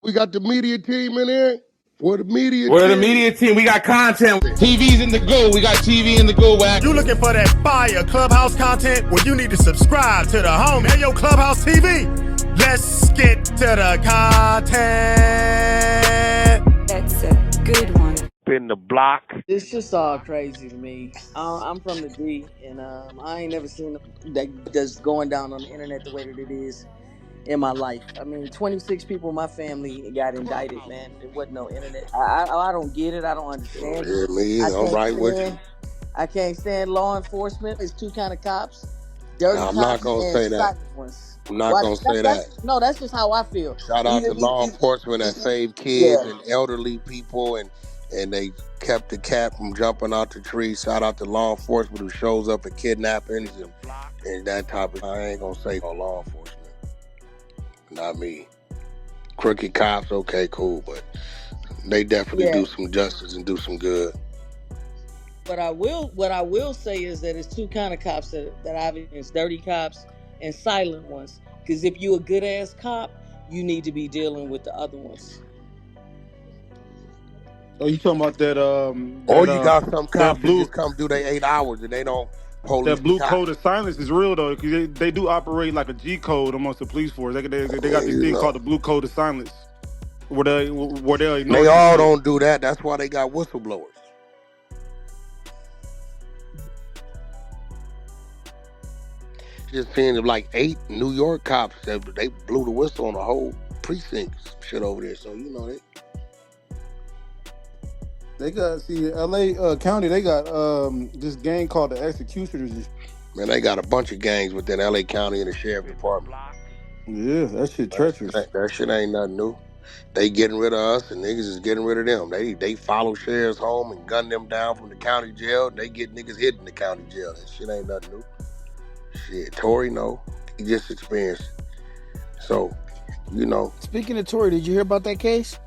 We got the media team in here. We're the media We're the team. media team. We got content. TV's in the go. We got TV in the go, Wack. You looking for that fire Clubhouse content? Well, you need to subscribe to the home. Hey, yo, Clubhouse TV. Let's get to the content. That's a good one. Spin the block. It's just all crazy to me. I'm from the D, and I ain't never seen that's going down on the internet the way that it is in my life. I mean, 26 people in my family got indicted, man. There wasn't no internet. I don't get it. I don't understand it. Yeah, me either. I'm right with you. I can't stand law enforcement. It's two kind of cops: dirty I'm cops not gonna and say that. silent ones. I'm not gonna say that. No, that's just how I feel. Shout out to law enforcement that saved kids and elderly people, and they kept the cat from jumping out the tree. Shout out to law enforcement who shows up at kidnappings and that type of. I ain't gonna say no law enforcement. Not me. Crooked cops, okay, cool, but they definitely do some justice and do some good. What I will say is that it's two kind of cops that I've experienced: dirty cops and silent ones. Because if you a good ass cop, you need to be dealing with the other ones. Oh, you talking about that? Or you got some cops that just come do their 8 hours and they don't police. That blue code of silence is real though, because they do operate like a G code amongst the police force. They got this thing called the blue code of silence, where they all don't do that. That's why they got whistleblowers. Just seeing like 8 New York cops that they blew the whistle on the whole precinct shit over there. So they got LA County. They got this gang called the Executioners. Man, they got a bunch of gangs within LA County and the sheriff department. Yeah, that shit treacherous. That shit ain't nothing new. They getting rid of us and niggas is getting rid of them. They follow sheriffs home and gun them down from the county jail. And they get niggas hit in the county jail. That shit ain't nothing new. Shit, Tory, no. He just experienced. So, Speaking of Tory, did you hear about that case?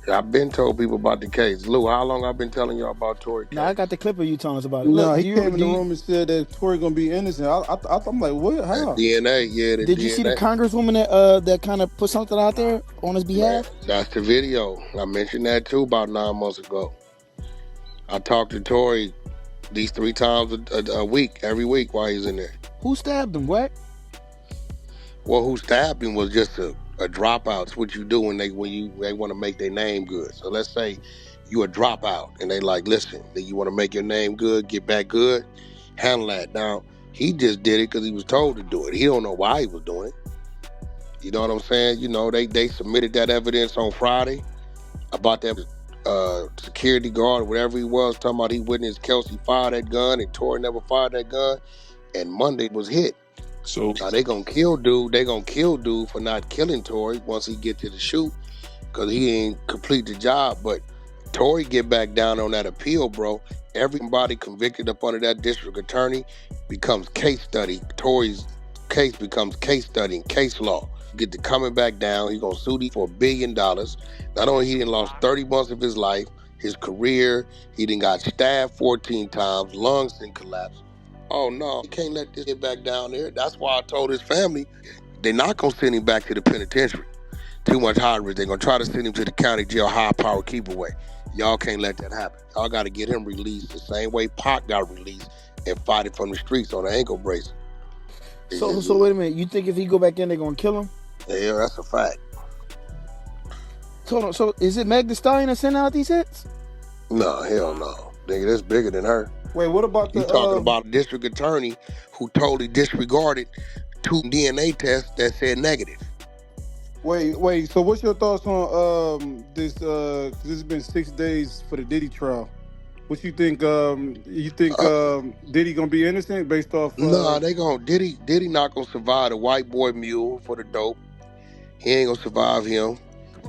I've been told people about the case. Lou, how long I've been telling y'all about Tory case? No, I got the clip of you telling us about it. No, he came in the room and said that Tory gonna be innocent. I'm like, what? How? DNA, yeah. Did you see the congresswoman that kind of put something out there on his behalf? Man, that's the video. I mentioned that too about 9 months ago. I talked to Tory these 3 times a week, every week while he's in there. Who stabbed him? What? Well, who stabbed him was just a dropout. It's what you do when they want to make their name good. So let's say you a dropout and they like, listen, you want to make your name good, get back good, handle that. Now, he just did it because he was told to do it. He don't know why he was doing it. You know what I'm saying? They submitted that evidence on Friday about that security guard or whatever he was, talking about he witnessed Kelsey fire that gun and Tory never fired that gun, and Monday was hit. So now they gonna kill dude. They gonna kill dude for not killing Tory once he get to the shoot, because he ain't complete the job. But Tory get back down on that appeal, bro. Everybody convicted up under that district attorney becomes case study. Tory's case becomes case study and case law. Get to coming back down. He gonna sue him for $1 billion. Not only he done lost 30 months of his life, his career, he done got stabbed 14 times, lungs done collapsed. Oh no, you can't let this get back down there. That's why I told his family, they're not gonna send him back to the penitentiary. Too much high risk. They're gonna try to send him to the county jail, high power keep away. Y'all can't let that happen. Y'all gotta get him released the same way Pac got released and fight it from the streets on an ankle brace. So wait a minute. You think if he go back in, they're gonna kill him? Yeah, that's a fact. So is it Meg Thee Stallion that sent out these hits? No, hell no. Nigga, that's bigger than her. Wait, what about you talking about a district attorney who totally disregarded 2 DNA tests that said negative? Wait. So what's your thoughts on this? This has been 6 days for the Diddy trial. What you think? Diddy gonna be innocent based off? Nah, Diddy not gonna survive the white boy mule for the dope. He ain't gonna survive him,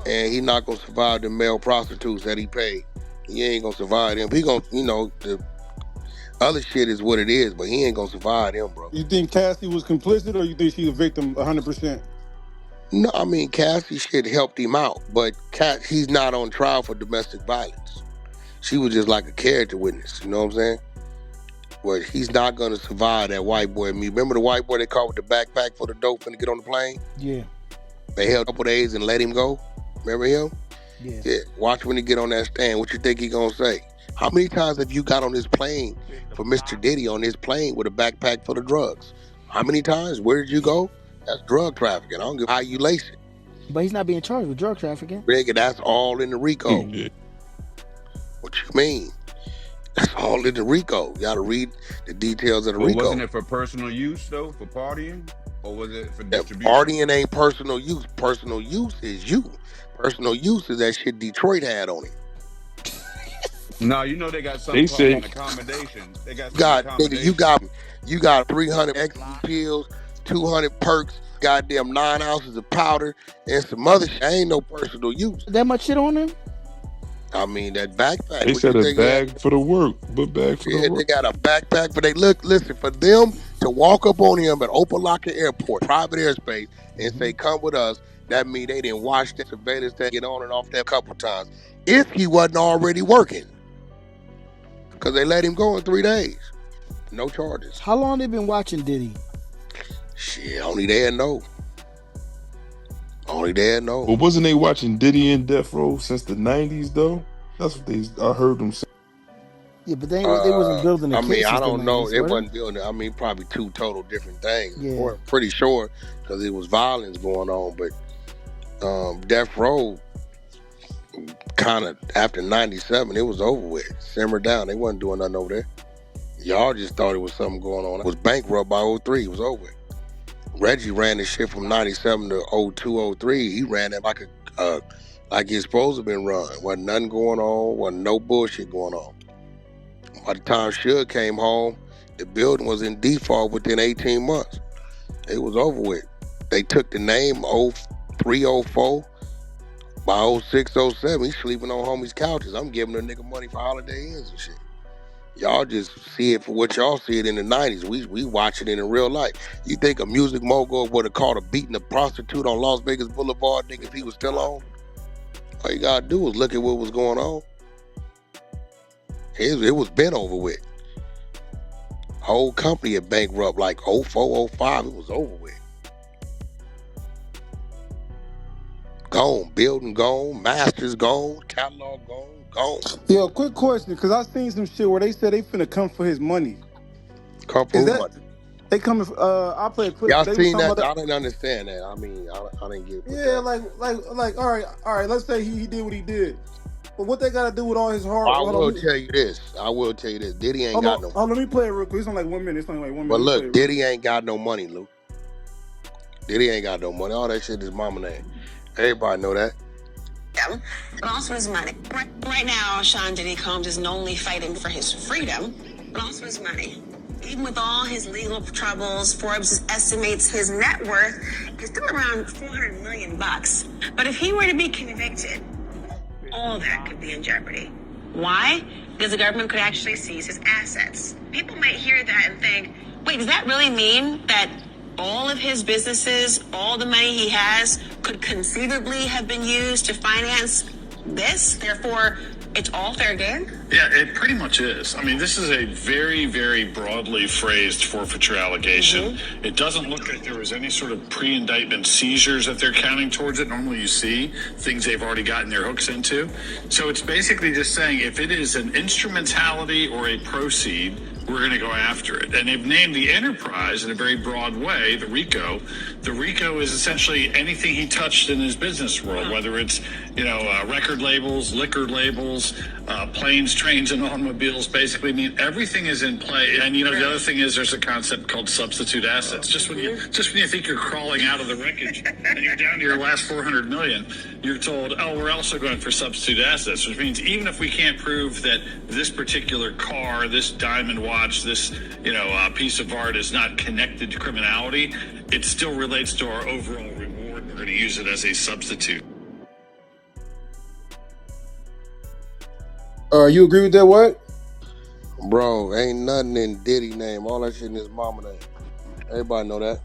and he not gonna survive the male prostitutes that he paid. He ain't gonna survive them. He gonna, the other shit is what it is, but he ain't gonna survive them, bro. You think Cassie was complicit, or you think she's a victim 100%? No, I mean, Cassie shit helped him out, but he's not on trial for domestic violence. She was just like a character witness, you know what I'm saying? But he's not gonna survive that white boy. Remember the white boy they caught with the backpack for the dope finna get on the plane? Yeah. They held a couple days and let him go. Remember him? Yeah. Yeah. Watch when he get on that stand. What you think he gonna say? How many times have you got on this plane for Mr. Diddy on this plane with a backpack full of drugs? How many times? Where did you go? That's drug trafficking. I don't give a how you lace it. But he's not being charged with drug trafficking. Nigga, that's all in the RICO. What you mean? That's all in the RICO. You gotta read the details of the RICO. Wasn't it for personal use though, for partying? Or was it for distribution? Partying ain't personal use. Personal use is you. Personal use is that shit Detroit had on it. No, you know they got something called an accommodation. They got some accommodation. Nigga, you got 300 ecstasy pills, 200 perks, goddamn 9 ounces of powder, and some other shit. Ain't no personal use. That much shit on him? I mean, that backpack. They said a bag for the work, but bag for the work. Yeah, they got a backpack, but listen, for them to walk up on him at Opelika Airport, private airspace, and say, come with us, that means they didn't watch that surveillance to get on and off that a couple times. If he wasn't already working. Because they let him go in 3 days. No charges. How long they been watching Diddy? Shit, only they know. Only they know. But wasn't they watching Diddy and Death Row since the 90s, though? That's what I heard them say. Yeah, but they wasn't building a case. I mean, I don't know. It wasn't building. I mean, probably 2 total different things. Yeah. I'm pretty sure because it was violence going on. But Death Row, kind of after 97, it was over with. Simmered down. They wasn't doing nothing over there. Y'all just thought it was something going on. It was bankrupt by 03. It was over with. Reggie ran the shit from 97 to 02, 03. He ran it like it's supposed to have been run. Wasn't nothing going on. Wasn't no bullshit going on. By the time Suge came home, the building was in default within 18 months. It was over with. They took the name 03, 04. By 06, 07, he's sleeping on homies' couches. I'm giving a nigga money for Holiday Inns and shit. Y'all just see it for what y'all see it in the 90s. We watch it in real life. You think a music mogul would have caught a beating a prostitute on Las Vegas Boulevard, nigga, if he was still on? All you gotta do is look at what was going on. It was been over with. Whole company had bankrupt like 04, 05. It was over with. Gone. Building gone. Masters gone. Catalog gone. Gone. Yo, quick question, because I seen some shit where they said they finna come for his money. Come for his money? They coming for, I play a clip. Y'all seen that? I didn't understand that. I mean, I didn't get it. Yeah, like, all right, let's say he did what he did. But what they got to do with all his hard... I will tell you this. Diddy ain't got no money. Oh, let me play it real quick. It's only like 1 minute. It's only like 1 minute. But look, Diddy ain't got no money, Lou. Diddy ain't got no money. All that shit is mama name. Everybody know that. But also his money. Right now, Sean Diddy Combs is not only fighting for his freedom, but also his money. Even with all his legal troubles, Forbes estimates his net worth is still around $400 million. But if he were to be convicted, all that could be in jeopardy. Why? Because the government could actually seize his assets. People might hear that and think, wait, does that really mean that all of his businesses, all the money he has, could conceivably have been used to finance this? Therefore, it's all fair game? Yeah, it pretty much is. I mean, this is a very, very broadly phrased forfeiture allegation. Mm-hmm. It doesn't look like there was any sort of pre-indictment seizures that they're counting towards it. Normally you see things they've already gotten their hooks into. So it's basically just saying if it is an instrumentality or a proceed, we're going to go after it. And they've named the enterprise in a very broad way, the RICO. The RICO is essentially anything he touched in his business world, whether it's, record labels, liquor labels, planes, trains, and automobiles. Basically mean everything is in play. And, the other thing is there's a concept called substitute assets. Just when you think you're crawling out of the wreckage and you're down to your last 400 million, you're told, we're also going for substitute assets, which means even if we can't prove that this particular car, this diamond watch, this, piece of art is not connected to criminality, it still relates to our overall reward. We're going to use it as a substitute. You agree with that, what? Bro, ain't nothing in Diddy name. All that shit in his mama name. Everybody know that.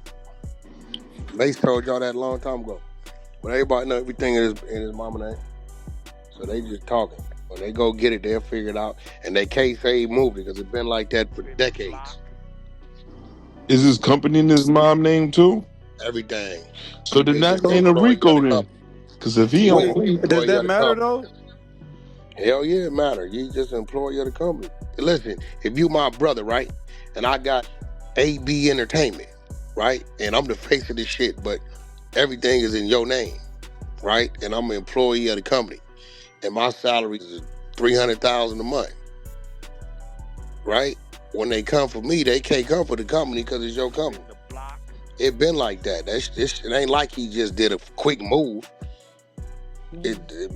Mace told y'all that a long time ago. But everybody know everything in his mama name. So they just talking. When they go get it, they'll figure it out. And they can't say he moved it because it's been like that for decades. Is his company in his mom name too? everything. So then He's that just an ain't a employee of RICO the then. company. Because if he He's don't, just an Does employee that of the matter company. though? Hell yeah, it matter. You just an employee of the company. Listen, if you my brother, right, and I got AB Entertainment, right, and I'm the face of this shit, but everything is in your name, right, and I'm an employee of the company, and my salary is $300,000 a month, right? When they come for me, they can't come for the company because it's your company. It been like that. It ain't like he just did a quick move.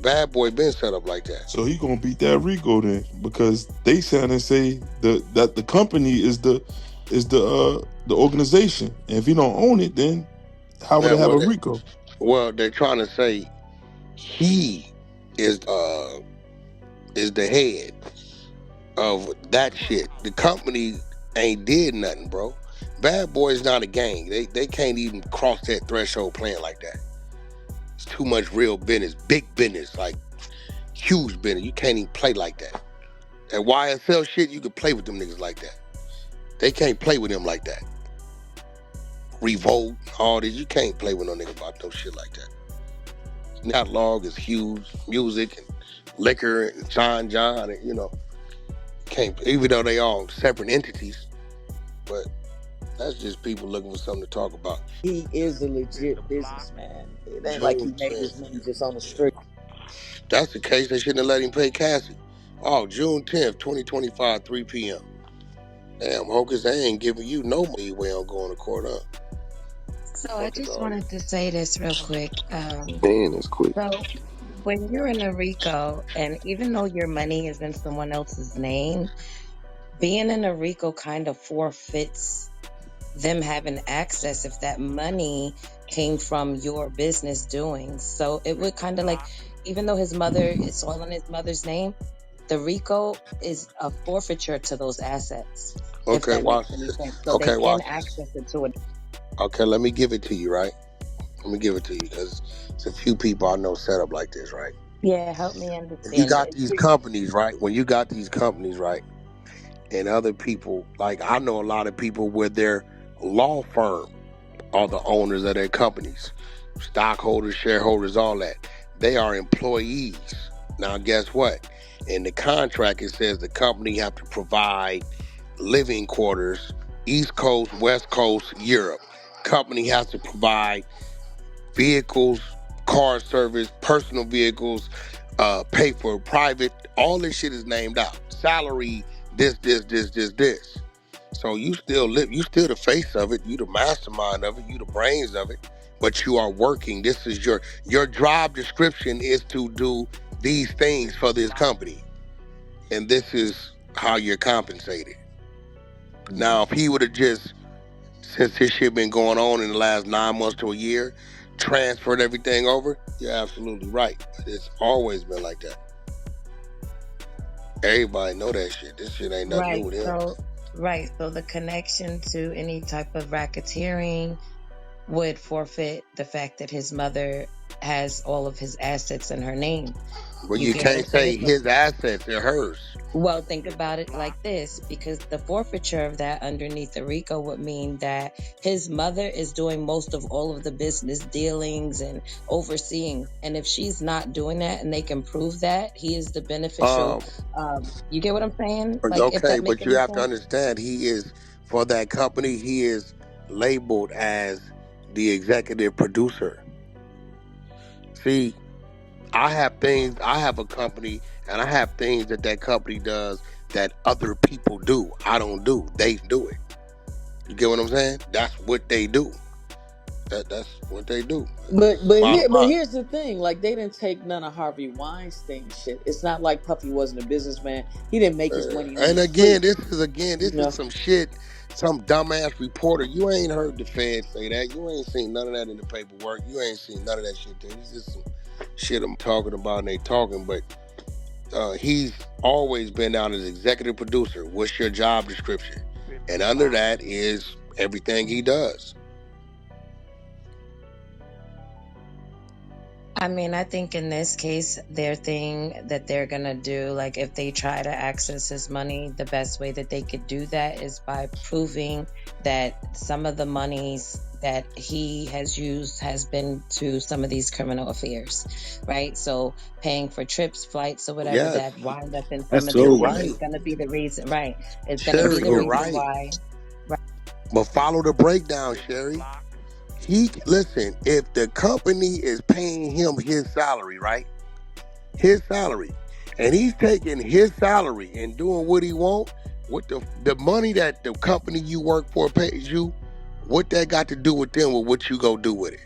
Bad Boy been set up like that. so he gonna beat that RICO then, because they sound and say that the company is the organization, and if he don't own it, then how would Yeah, it have a RICO? well, they're trying to say he is the head of that shit. The company ain't did nothing, bro. Bad Boy's not a gang. They can't even cross that threshold playing like that. It's too much real business, big business, like huge business. You can't even play like that. That YSL shit, you can play with them niggas like that. They can't play with them like that. Revolt, all this, you can't play with no nigga about no shit like that. Catalog is huge, music and liquor and John and can't, even though they all separate entities, but that's just people looking for something to talk about. He is a legit businessman. It ain't like he June made his 10th. money just on the street. That's the case. They shouldn't have let him pay Cassie. Oh, June 10th, 2025, 3 p.m. Damn, Hocus, they ain't giving you no leeway on going to court, huh? So I just wanted to say this real quick. Man, that's quick. So when you're in a RICO, and even though your money is in someone else's name, being in a RICO kind of forfeits them having access if that money came from your business doing. So it would kind of like, even though it's all in his mother's name, the RICO is a forfeiture to those assets. If Okay, that makes watch any this. sense. So they Okay, can watch this. access it to it. Okay, let me give it to you, right? Let me give it to you because it's a few people I know set up like this, right? Yeah, help me If you understand. got these companies, right? When you got these companies, right? And other people, like I know a lot of people where their law firm are the owners of their companies, stockholders, shareholders, all that. They are employees. Now, guess what? In the contract, it says the company have to provide living quarters, East Coast, West Coast, Europe. Company has to provide vehicles, car service, personal vehicles, pay for private. All this shit is named out. Salary, this. So you still live. You still the face of it. You the mastermind of it. You the brains of it. But you are working. This is your job description is to do these things for this company, and this is how you're compensated. Now, if he would have just, since this shit been going on in the last 9 months to a year, transferred everything over, you're absolutely right. But it's always been like that. Everybody know that shit. This shit ain't nothing new with him. So the connection to any type of racketeering would forfeit the fact that his mother has all of his assets in her name. But you can't say his assets, they're hers. Well, think about it like this, because the forfeiture of that underneath the RICO would mean that his mother is doing most of all of the business dealings and overseeing. And if she's not doing that and they can prove that, he is the beneficial. You get what I'm saying? Like, okay, but you have to understand, he is, for that company, he is labeled as the executive producer. See, I have a company, and I have things that company does that other people do. I don't do. They do it. You get what I'm saying? That's what they do. That's what they do. But here's the thing: like, they didn't take none of Harvey Weinstein shit. It's not like Puffy wasn't a businessman. He didn't make his money on and the again, street. this is some shit. Some dumbass reporter. You ain't heard the Fed say that. You ain't seen none of that in the paperwork. You ain't seen none of that shit there. It's just some shit I'm talking about and they talking, but he's always been down as executive producer. What's your job description? And under that is everything he does. I mean, I think in this case, their thing that they're going to do, like if they try to access his money, the best way that they could do that is by proving that some of the monies that he has been to some of these criminal affairs, right? So paying for trips, flights, or whatever Yes, that wind up in some That's of these you're over things with. right. is going to be the reason, right? It's going to be That's Sherry, the you're over reason with. right. why. Right. But follow the breakdown, Sherry. Listen, if the company is paying him his salary, right? His salary. And he's taking his salary and doing what he want, what the money that the company you work for pays you, what that got to do with them with what you go do with it.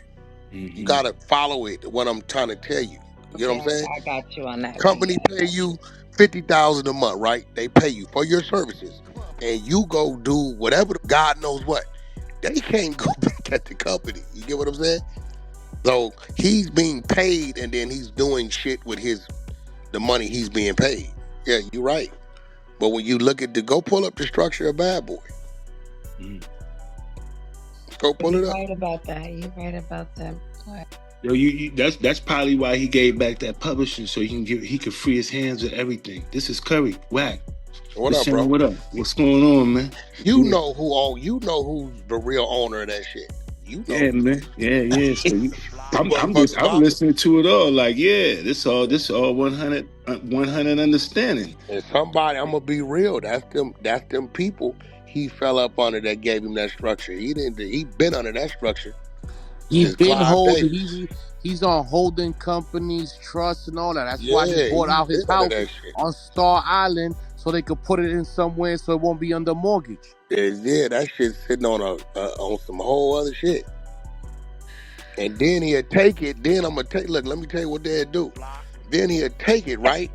You Mm-hmm. gotta follow it, what I'm trying to tell you. You know Okay, what I'm saying? I got you on that one. Company Yeah, I pay got you 50,000 a month, right? They pay you for your services. And you go do whatever God knows what. They can't go back at the company. You get what I'm saying? So he's being paid and then he's doing shit with the money he's being paid. Yeah, you're right. But when you look at go pull up the structure of Bad Boy. Mm-hmm. Go you. pull it You're up. right about that. You're right about that. Boy. Yo, that's probably why he gave back that publishing so he could free his hands of everything. This is Curry, Wack. What Just up, saying, bro? what up? What's going on, man? Yeah, You know who's the real owner of that shit. You know. yeah, man. Yeah. So The I'm motherfucker I'm Bobby. listening to it all. Like, yeah, this all 100 100 understanding. And somebody, I'm gonna be real. That's them people he fell up under that gave him that structure. He been under that structure He since been Clive holding. Davis. He's on holding companies, trusts, and all that. That's why he Yeah, bought he out his been under house that shit. on Star Island so they could put it in somewhere so it won't be under mortgage. Yeah, that shit's sitting on on some whole other shit. And then he'll take it. Then I'm gonna take. Look, let me tell you what they'll do. Then he'll take it, right?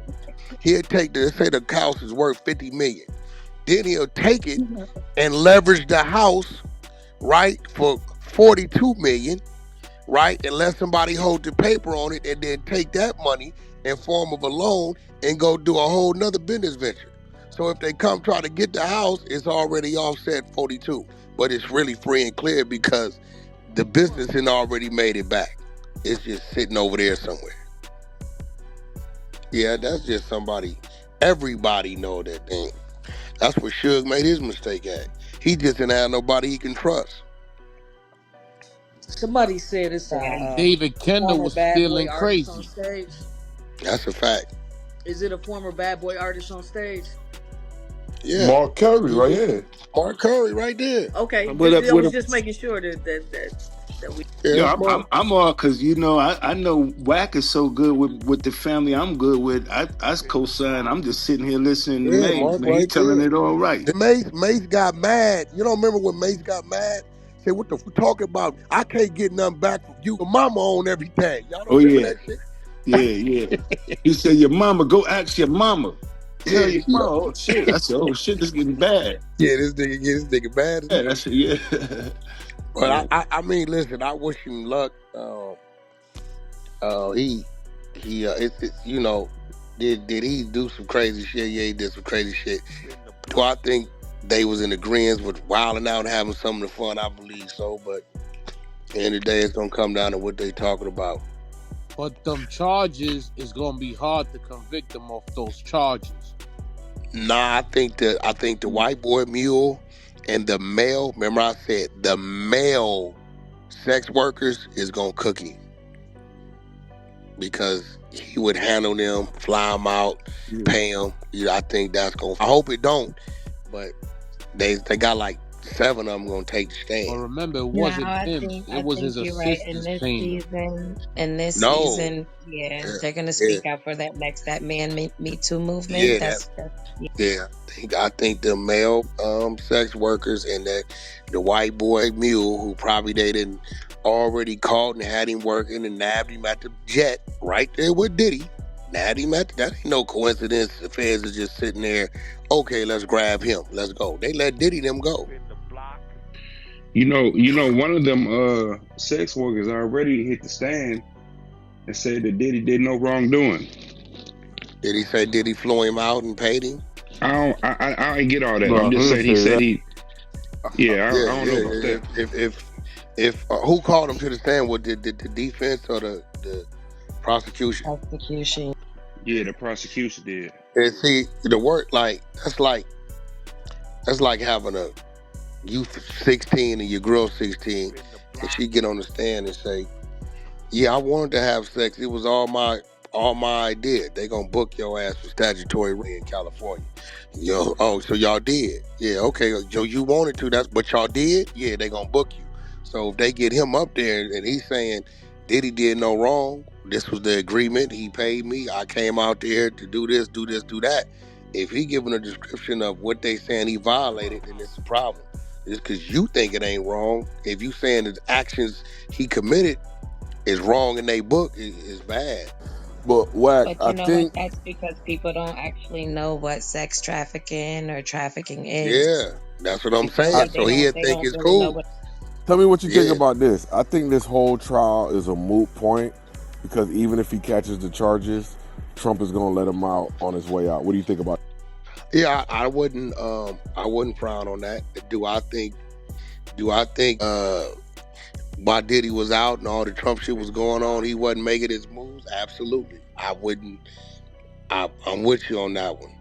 He'll take let's say the house is worth 50 million. Then he'll take it and leverage the house, right, for 42 million, right? And let somebody hold the paper on it and then take that money in form of a loan and go do a whole nother business venture. So if they come try to get the house, it's already offset 42. But it's really free and clear because the business had already made it back. It's just sitting over there somewhere. Yeah, that's just somebody. Everybody know that thing. That's where Suge made his mistake at. He just didn't have nobody he can trust. Somebody said it's Yeah. And David a Kendall former was bad boy stealing artist on crazy. stage. That's a fact. Is it a former bad boy artist on stage? Yeah. Mark Curry right Mhm. here. Mark Curry right there. Okay, What up? I What was up? just making sure that we. Yeah, Yo, that's I'm Mark. I'm all because I know Wack is so good with the family I'm good with. I co-sign. I'm just sitting here listening to Yeah, Maze, Mark man. He's right telling there. it all right. The Mace got mad. You don't remember when Mace got mad? Said, what the fuck talking about? I can't get nothing back from you. Your mama own everything. Y'all don't Oh remember yeah, that shit? yeah. He said, "Your mama, go ask your mama. Tell Yeah, your mama." Oh shit, I said, "Oh shit, this getting bad." this nigga bad as Yeah, hell. that's yeah. But Yeah. I mean, listen, I wish him luck. It's did he do some crazy shit? Yeah, he did some crazy shit. Do I think they was in agreement with wilding out and having some of the fun? I believe so, but at the end of the day, it's gonna come down to what they talking about. But them charges is gonna be hard to convict them of those charges. Nah, I think the white boy mule and the male. Remember, I said the male sex workers is gonna cook him because he would handle them, fly them out, Yeah. pay them. I think that's gonna. I hope it don't, but they got like 7 of them gonna take the But stand. remember, it No, wasn't him. It I was think his you're right. assistants paying him. In this No, season, yeah, yeah, they're gonna yeah, speak out for that man Me Too movement. yeah. That's yeah. Yeah, I think the male sex workers and the white boy mule who probably they didn't already called and had him working and nabbed him at the jet right there with Diddy. Nabbed him at that ain't no coincidence. The feds are just sitting there. Okay, let's grab him. Let's go. They let Diddy them go. One of them sex workers already hit the stand and said that Diddy did no wrongdoing. Did he say Diddy flew him out and paid him? I ain't get all that. No, I'm just saying he say said that. he. Yeah, Yeah, I don't know about yeah. that. If who called him to the stand? What did the defense or the prosecution? Prosecution. Yeah, the prosecution did. And see the work that's like having you 16 and your girl 16, and she get on the stand and say, "Yeah, I wanted to have sex. It was all my idea. They gonna book your ass for statutory rape in California." Oh, so y'all did? Yeah, okay. So you wanted to? That's but y'all did? Yeah, they gonna book you. So if they get him up there and he's saying Diddy did no wrong, this was the agreement. He paid me. I came out there to do this, do this, do that. If he giving a description of what they saying he violated, then it's a problem. It's because you think it ain't wrong. If you saying the actions he committed is wrong in they book, is bad. But Wack, But I you know what? think That's because people don't actually know what sex trafficking or trafficking is. Yeah, that's what I'm You feel me? saying. They So don't. he'll They think don't it's really know cool. what. tell me what you think Yeah. about this. I think this whole trial is a moot point because even if he catches the charges, Trump is gonna let him out on his way out. What do you think about Yeah, I wouldn't frown on that. Do I think while Diddy was out and all the Trump shit was going on, he wasn't making his moves? Absolutely. I wouldn't I'm with you on that one.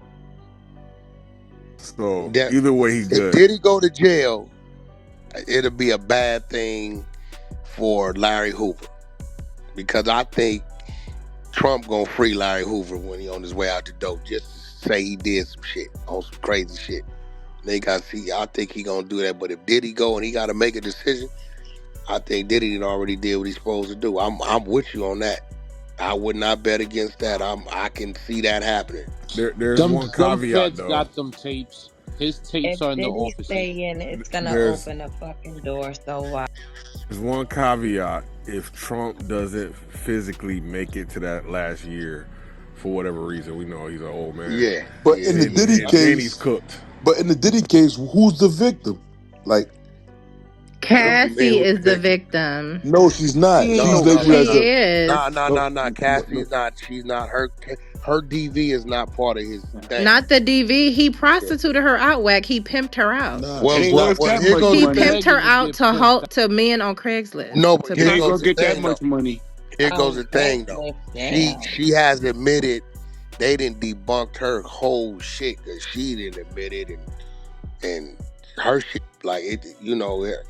So That either way, he if good. Diddy go to jail, it'll be a bad thing for Larry Hoover. Because I think Trump gonna free Larry Hoover when he on his way out the door, just to say he did some shit on some crazy shit. They got see. I think he gonna do that. But if Diddy go and he got to make a decision, I think Diddy done already did what he's supposed to do. I'm with you on that. I would not bet against that. I can see that happening. There's Them one them caveat feds though. got them tapes. His tapes If are in the Diddy offices. stay in, it's gonna There's open a fucking door. So why? there's one caveat. If Trump doesn't physically make it to that last year, for whatever reason, we know he's an old man. Yeah, But yeah. in the Diddy Then he's case, cooked. who's the victim? Like, What you mean? Cassie Who's is the the victim? victim. no, she's not. She ain't No, She's no no, labeled no, as She no. a victim. is. no, Nah. no. Cassie's not. She's not. Her DV is not part of his thing. Not the DV. He Yeah. prostituted her out, Wack. He pimped her out. Nah, it Well, ain't well, worth well. that Here much goes He the money. thing. pimped her Regulars out get to pimped out. to men on Craigslist No, but to You here pay ain't goes gonna the for. get that thing though. much money. Here goes Oh, the thing though. Craigslist. She Damn. she has admitted they didn't debunked her whole shit because she didn't admit it and her shit like it.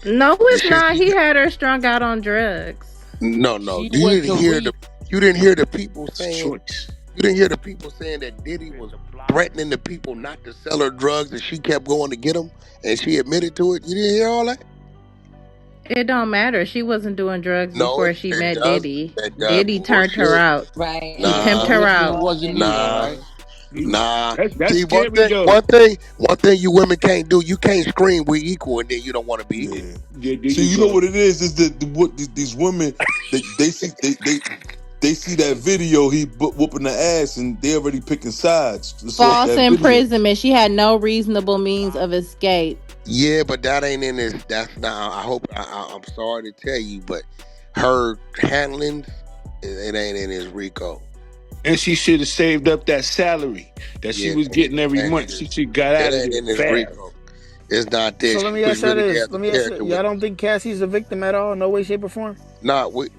No, The it's shit not. she He had her strung out on drugs. no. She You went didn't to hear re. the people It's saying. choice. You didn't hear the people saying that Diddy was threatening the people not to sell her drugs and she kept going to get them and she admitted to it. You didn't hear all that? It don't matter. She wasn't doing drugs No, before she it met does. Diddy. It does Diddy turned her bullshit. out. Right, He and then pimped Nah, her Diddy It out. called wasn't him either, nah, right? gay. nah. That's See, one scary thing, though. one thing, one thing you women can't do. You can't scream we equal and then you don't want to be equal. Yeah. Yeah, there See, you you know go. what it is that what these women they see that video he whooping the ass and they already picking sides just off False that video. imprisonment. She had no reasonable means of escape. Yeah, but that ain't in this. That's not. I'm sorry to tell you, but her handling, it ain't in his RICO. And she should have saved up that salary that she Yeah, was getting every it ain't month. in She his. should got It out of ain't there in his fast. RICO. It's not So this. let She me ask y'all really this. has Let a me ask you. character Y'all with it. don't think Cassie's a victim at all? No way, shape, or form? Not with.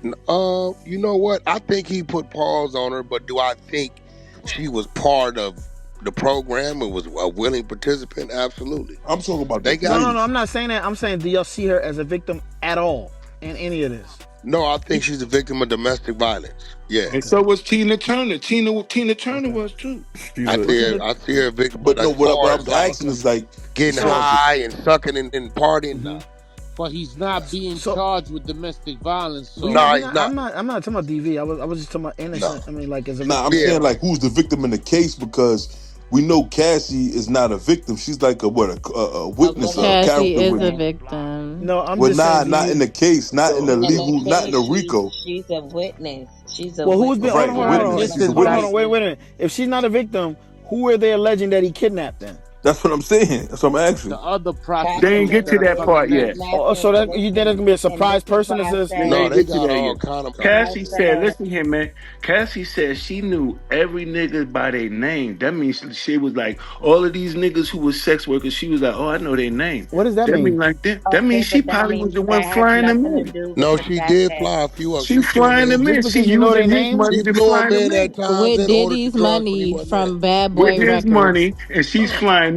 You know what? I think he put pause on her, but do I think she was part of the program and was a willing participant? Absolutely. I'm talking about the They got. No. police. I'm not saying that. I'm saying, do y'all see her as a victim at all in any of this? No, I think she's a victim of domestic violence. Yeah. And Okay. so was Tina Turner. Tina Turner Okay. was too. She's I a What's see the her. diff? I see her a victim, but But no, as what far I as was like asking Okay. is like, getting as far So, as the, high and sucking and partying, hmm nah. But he's not being so charged with domestic violence, we so Nah, we he's not, not. I'm not talking about DV. I was just talking about No. innocent. I mean, like as a nah, I'm victim. Yeah, saying right. like who's the victim in the case because we know Cassie is not a victim. She's like a A witness, a witness. Cassie character is a witness. Right. victim. No, I'm Well, just saying, nah, do not in you? the case, not in So, the In the legal, not in case, the she's RICO. she's a witness. She's a well, who's been? witness. Hold Right, on, a hold on, hold on. witness. In If a She's a hold on, hold witness. on, wait, indictment. wait a minute. If she's not a victim, who are they alleging that he kidnapped then? That's what I'm saying. That's what I'm the asking. other They Cassie ain't prostitutes get was to that are that in the coming part yet. next. Oh, so kidnapping that you think that's victim, gonna be a and this surprise is person? why Is I this? They said No, ain't they get to got that all yet. kind of I Cassie said, said listen here, man. Cassie said she knew every nigga by their name. That means she was like, all of these niggas who was sex workers, she was like, oh, I know their name. What does that That mean mean? like that. That okay, means she but that probably was means the one that has flying them nothing to in. do with No, the she fact did that fly a few. She She flew flying them them in. Just in. She because you know their using his names? money She to flew fly them them in in. at times With and ordered the Diddy's drugs when he money wasn't there. from Bad With Boy his Records. money, and she's flying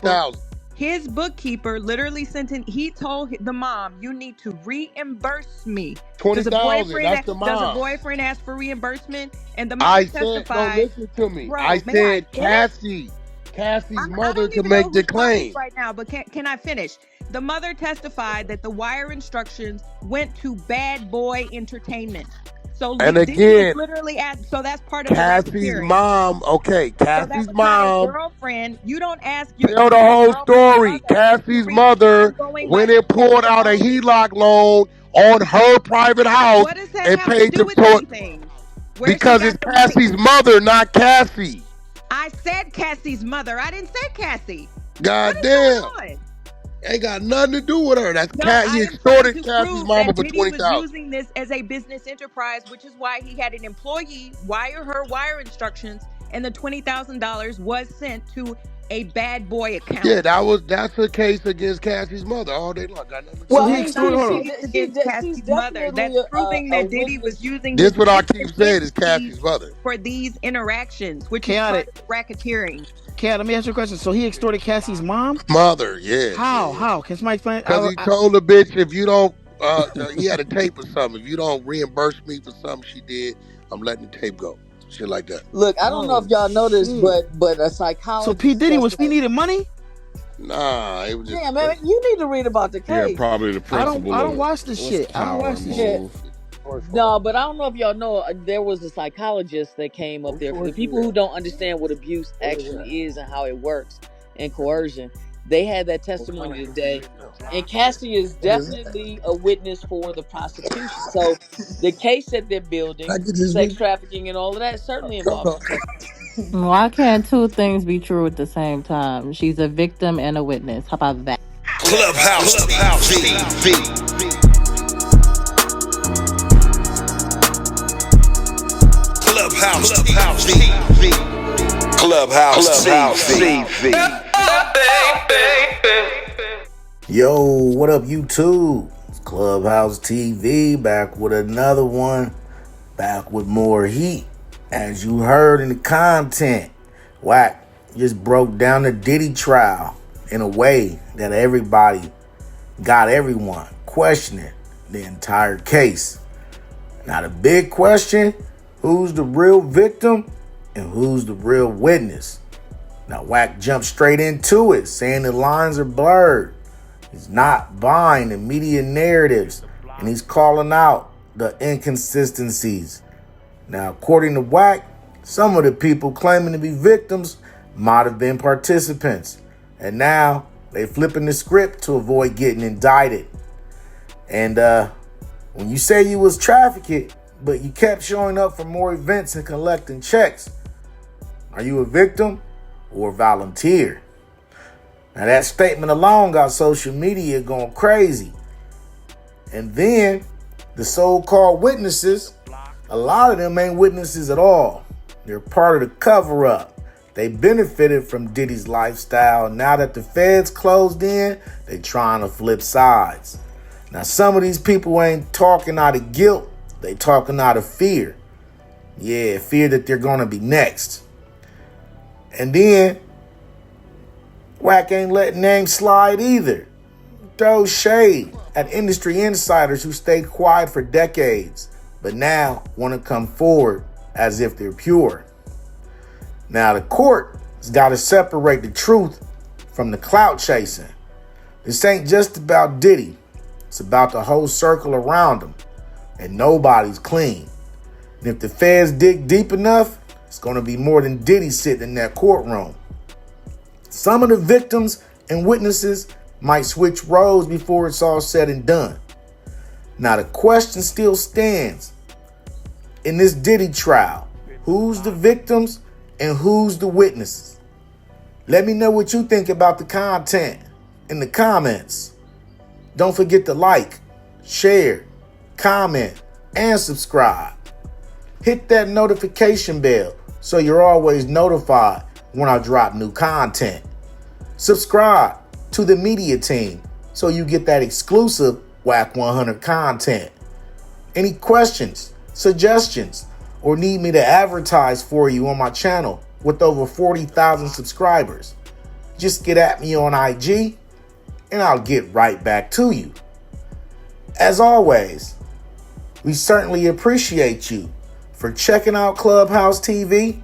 book. 20,000. His bookkeeper literally sent in. He told the mom, "You need to reimburse me." Does a 20,000. boyfriend That's the does a mom. boyfriend ask for reimbursement? And the mother I said, no, testified, listen to me. I "Bro, may I said finish? Cassie's I mother don't could even know make the who's talking claim. right now, but can I finish? The mother testified that the wire instructions went to Bad Boy Entertainment. So And Diddy is again, literally so that's part of the Cassie's racketeering. mom, okay, So that Cassie's was not a mom, girlfriend. You don't ask tell the your whole girlfriend's story. mother to Cassie's read. mother I'm going by went the and pulled out a testimony. HELOC loan on her private house What does that and have to paid do them with to it anything? Where she because got it's the money? Cassie's mother, not Cassie. I said Cassie's mother. I didn't say Cassie. What God is going damn. on? Ain't got nothing to do with her. That's No, He I am trying extorted to Cassie's prove mama that for Diddy was 20,000. using this as a business enterprise, which is why he had an employee wire her wire instructions, and the $20,000 was sent to a bad boy account. Yeah, that's the case against Cassie's mother all day long. Got nothing to do So Well, with he I it. mean, That's not extorted. a Hold on. case against she's Cassie's mother. definitely That's proving a that Diddy was witness. using This his what I business keep saying is entities Cassie's mother. for these interactions, which is part Chaotic. of the racketeering. Cat, let me ask you a question. So he extorted Cassie's mom? Mother, yeah, yeah, How? yeah. How? Can somebody explain? Because he told the bitch, if you don't, he had a tape or something. If you don't reimburse me for something she did, I'm letting the tape go. Shit like that. Look, I don't know if Oh y'all know this, shit. but a So P psychologist Diddy said was he that. needed money? Nah, it was just Damn, a man, person. you need to read about the Yeah, case. probably the I principle don't of watch this what's shit. I don't power watch and this Yeah. shit. move. No, but I don't know if y'all know there was a psychologist that came up there for the people who don't understand what abuse actually is and how it works and coercion. They had that testimony today, and Cassie is definitely a witness for the prosecution. So the case that they're building, Can I get the this sex nigga? trafficking and all of that, certainly Hold involves on. some testimony. Why can't two things be true at the same time? She's a victim and a witness. How about that? Clubhouse TV. Clubhouse TV. Clubhouse TV. Yo, what up, YouTube? It's Clubhouse TV back with another one, back with more heat. As you heard in the content, Wack just broke down the Diddy trial in a way that everybody got everyone questioning the entire case. Now, the big question, who's the real victim and who's the real witness? Now, Wack jumped straight into it, saying the lines are blurred. He's not buying the media narratives, and he's calling out the inconsistencies. Now, according to Wack, some of the people claiming to be victims might have been participants, and now they flipping the script to avoid getting indicted. And when you say you was trafficked, but you kept showing up for more events and collecting checks, are you a victim or a volunteer? Now that statement alone got social media going crazy. And then the so-called witnesses, a lot of them ain't witnesses at all. They're part of the cover-up. They benefited from Diddy's lifestyle. Now that the feds closed in, they trying to flip sides. Now some of these people ain't talking out of guilt. They talking out of fear. Yeah, fear that they're gonna be next. And then Wack ain't letting names slide either. Throw shade at industry insiders who stayed quiet for decades, but now want to come forward as if they're pure. Now the court has got to separate the truth from the clout chasing. This ain't just about Diddy. It's about the whole circle around him, and nobody's clean. And if the feds dig deep enough, it's going to be more than Diddy sitting in that courtroom. Some of the victims and witnesses might switch roles before it's all said and done. Now the question still stands. In this Diddy trial, who's the victims and who's the witnesses? Let me know what you think about the content in the comments. Don't forget to like, share, comment, and subscribe. Hit that notification bell so you're always notified when I drop new content. Subscribe to the media team so you get that exclusive Wack 100 content. Any questions, suggestions, or need me to advertise for you on my channel with over 40,000 subscribers, just get at me on IG and I'll get right back to you. As always, we certainly appreciate you for checking out Clubhouse TV